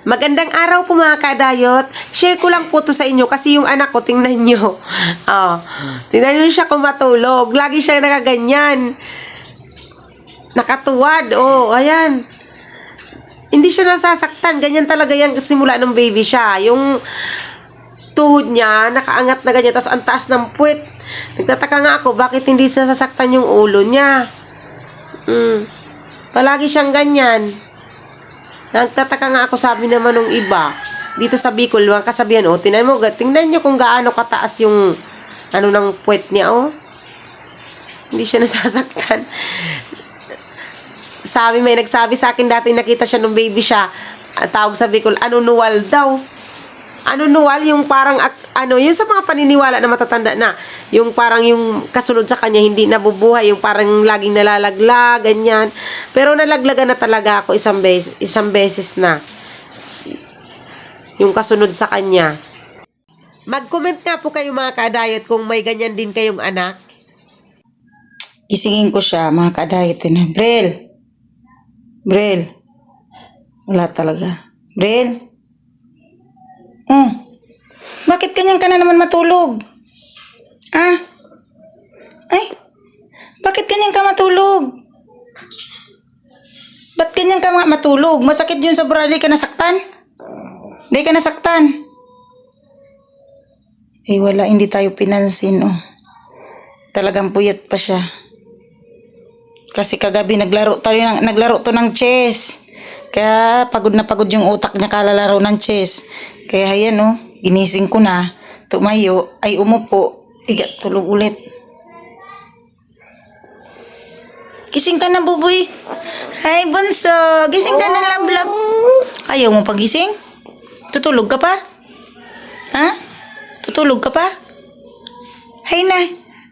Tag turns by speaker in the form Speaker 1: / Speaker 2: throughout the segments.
Speaker 1: Magandang araw po mga kadayot. Share ko lang po to sa inyo kasi yung anak ko, tingnan nyo. Oh, tingnan nyo siya kung matulog. Lagi siya nakaganyan. Nakatuwad. Oh, ayan. Hindi siya nasasaktan. Ganyan talaga yan simula nung baby siya. Yung tuhod niya, nakaangat na ganyan. Tapos ang taas ng puwet. Nagtataka nga ako, bakit hindi nasasaktan yung ulo niya? Palagi siyang ganyan. Nagtataka nga ako, sabi naman ng iba, dito sa Bicol, mga kasabihan, oh, tingnan nyo kung gaano kataas yung, ano ng puwet niya, oh. Hindi siya nasasaktan. May nagsabi sa akin dati, nakita siya nung baby siya, tawag sa Bicol, anunuwal daw. Anunuwal, yung parang, yun sa mga paniniwala na matatanda na, yung parang yung kasunod sa kanya, hindi nabubuhay, yung parang laging nalalaglag, ganyan. Pero nalaglagan na talaga ako isang beses na. Yung kasunod sa kanya. Mag-comment nga po kayo mga kadayot kung may ganyan din kayong anak.
Speaker 2: Gisingin ko siya, mga kadayot. Brel! Brel! Wala talaga. Brel! Bakit ganyan ka na naman matulog? Ah? Ay? Bakit ganyan ka matulog? Ba't ganyan ka matulog? Masakit yun sa bra. Di ka nasaktan? Di ka nasaktan? Eh wala, hindi tayo pinansin. Oh. Talagang puyat pa siya. Kasi kagabi naglaro to ng chess. Kaya pagod na pagod yung utak niya kalalaro ng chess. Kaya ayan, oh, ginising ko na, tumayo, ay umupo, tulog ulit. Gising ka na, buboy. Ay, bunso, gising ka na, love. Ayaw mo pagising? Tutulog ka pa? Ha? Tutulog ka pa? Hay na.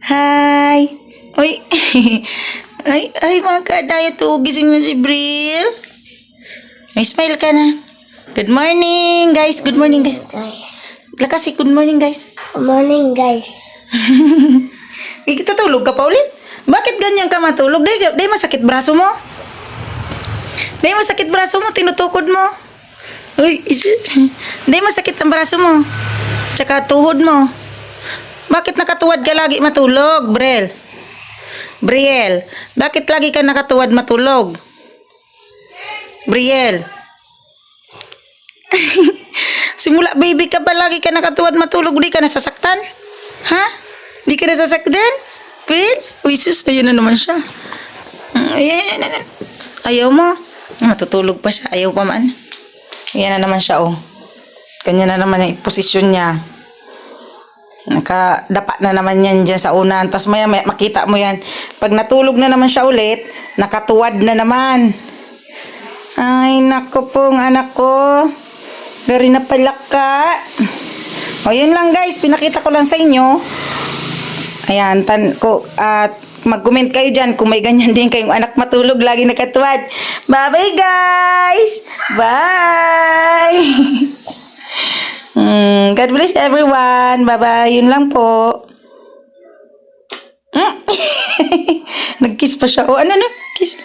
Speaker 2: Hi. Uy. ay, mga kadayat, gising na si Bril. May smile ka na. Good morning, guys. Good morning, guys. Lakas, good morning, guys.
Speaker 3: Good morning, guys.
Speaker 2: Tutulog ka pa ulit? Bakit ganyan ka matulog? Day masakit braso mo? Day masakit braso mo? Tinutukod mo? Uy, day masakit ang braso mo? Tsaka tuhod mo? Bakit nakatuwad ka lagi matulog, Brel? Briel, bakit lagi ka nakatuwad matulog? Briel. Simula baby ka pa lagi ka nakatuwad matulog, di ka nasasaktan? Ha? Di ka nasasaktan? Bril? Uy, sus, ayun na naman siya. Ayaw mo? Matutulog pa siya, ayaw pa man. Ayan na naman siya, oh. Kanya na naman yung posisyon niya. Nakadapa na naman yan dyan sa unan. Tapos maya makita mo yan. Pag natulog na naman siya ulit, nakatuwad na naman. Ay, nako pong anak ko. Very napalaka. O, yun lang guys. Pinakita ko lang sa inyo. Ayan, mag-comment kayo dyan kung may ganyan din kayong anak matulog, lagi nakatuwad. Bye-bye guys! Bye! God bless everyone. Bye-bye. Yun lang po. Nag-kiss pa siya. O, ano? Kiss.